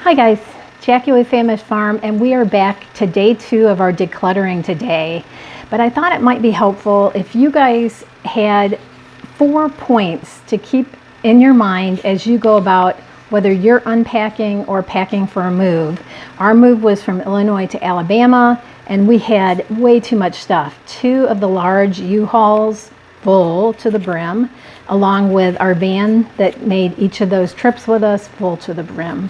Hi guys, Jackie with Famished Farm, and we are back to day 2 of our decluttering today. But I thought it might be helpful if you guys had 4 points to keep in your mind as you go about whether you're unpacking or packing for a move. Our move was from Illinois to Alabama, and we had way too much stuff. 2 of the large U-Hauls full to the brim, along with our van that made each of those trips with us full to the brim.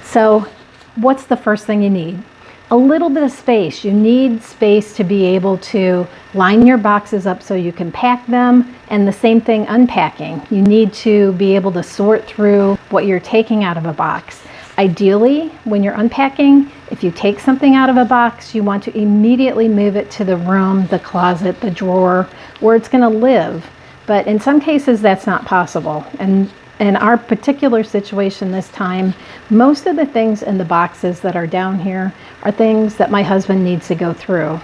So what's the first thing you need? A little bit of space. You need space to be able to line your boxes up so you can pack them, and the same thing unpacking. You need to be able to sort through what you're taking out of a box. Ideally, when you're unpacking, if you take something out of a box, you want to immediately move it to the room, the closet, the drawer, where it's going to live. But in some cases, that's not possible. And in our particular situation this time, most of the things in the boxes that are down here are things that my husband needs to go through.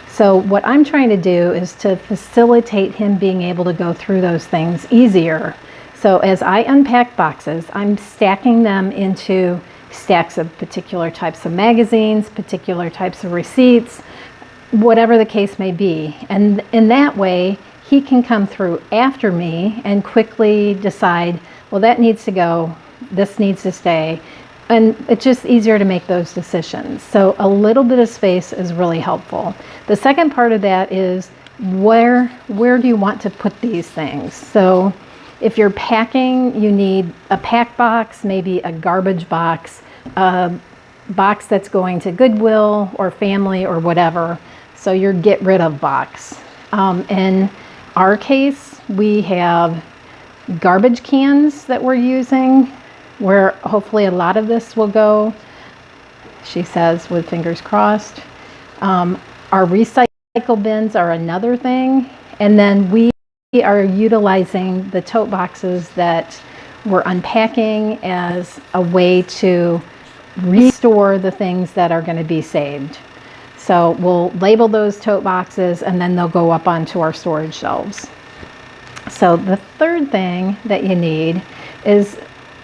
So what I'm trying to do is to facilitate him being able to go through those things easier. So as I unpack boxes, I'm stacking them into stacks of particular types of magazines, particular types of receipts, whatever the case may be. And in that way, he can come through after me and quickly decide, well, that needs to go, this needs to stay. And it's just easier to make those decisions. So a little bit of space is really helpful. The second part of that is where do you want to put these things? So if you're packing, you need a pack box, maybe a garbage box, a box that's going to Goodwill or family or whatever. So your get rid of box. In our case, we have garbage cans that we're using, where hopefully a lot of this will go, she says with fingers crossed. Our recycle bins are another thing, and then we are utilizing the tote boxes that we're unpacking as a way to restore the things that are going to be saved. So we'll label those tote boxes, and then they'll go up onto our storage shelves. So the third thing that you need is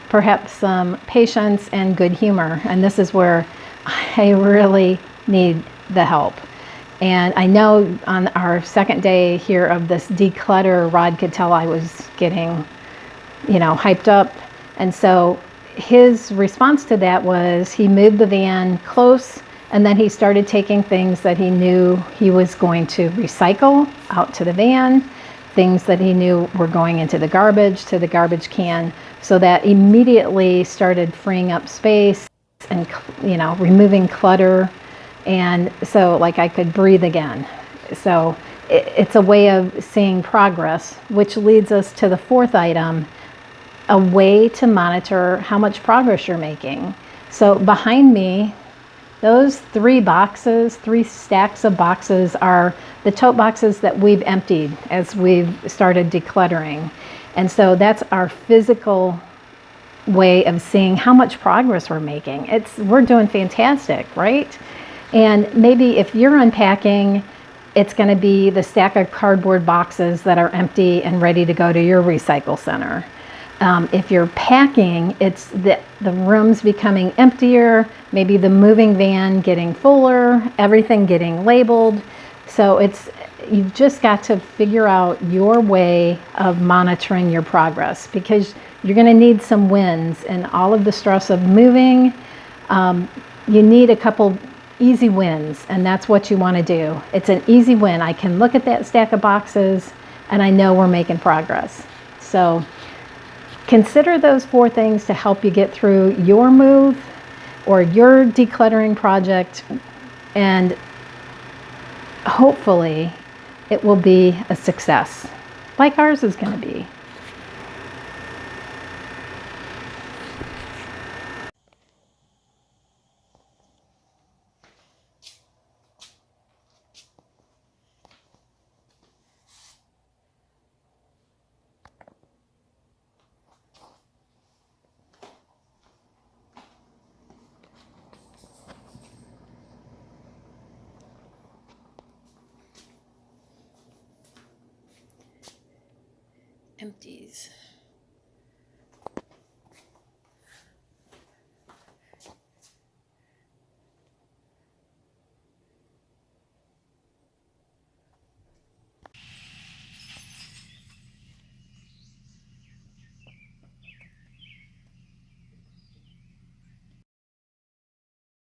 perhaps some patience and good humor. And this is where I really need the help. And I know on our second day here of this declutter, Rod could tell I was getting, hyped up. And so his response to that was he moved the van close, and then he started taking things that he knew he was going to recycle out to the van, things that he knew were going into the garbage, to the garbage can. So that immediately started freeing up space and, removing clutter. And so like I could breathe again. So it's a way of seeing progress, which leads us to the fourth item, a way to monitor how much progress you're making. So behind me, those 3 stacks of boxes are the tote boxes that we've emptied as we've started decluttering. And so that's our physical way of seeing how much progress we're making. We're doing fantastic, right? And maybe if you're unpacking, it's going to be the stack of cardboard boxes that are empty and ready to go to your recycle center. If you're packing, it's the rooms becoming emptier, maybe the moving van getting fuller, everything getting labeled. So you've just got to figure out your way of monitoring your progress, because you're going to need some wins in all of the stress of moving. You need a couple easy wins, and that's what you want to do. It's an easy win. I can look at that stack of boxes and I know we're making progress. So consider those 4 things to help you get through your move or your decluttering project, and hopefully it will be a success, like ours is going to be. Empties.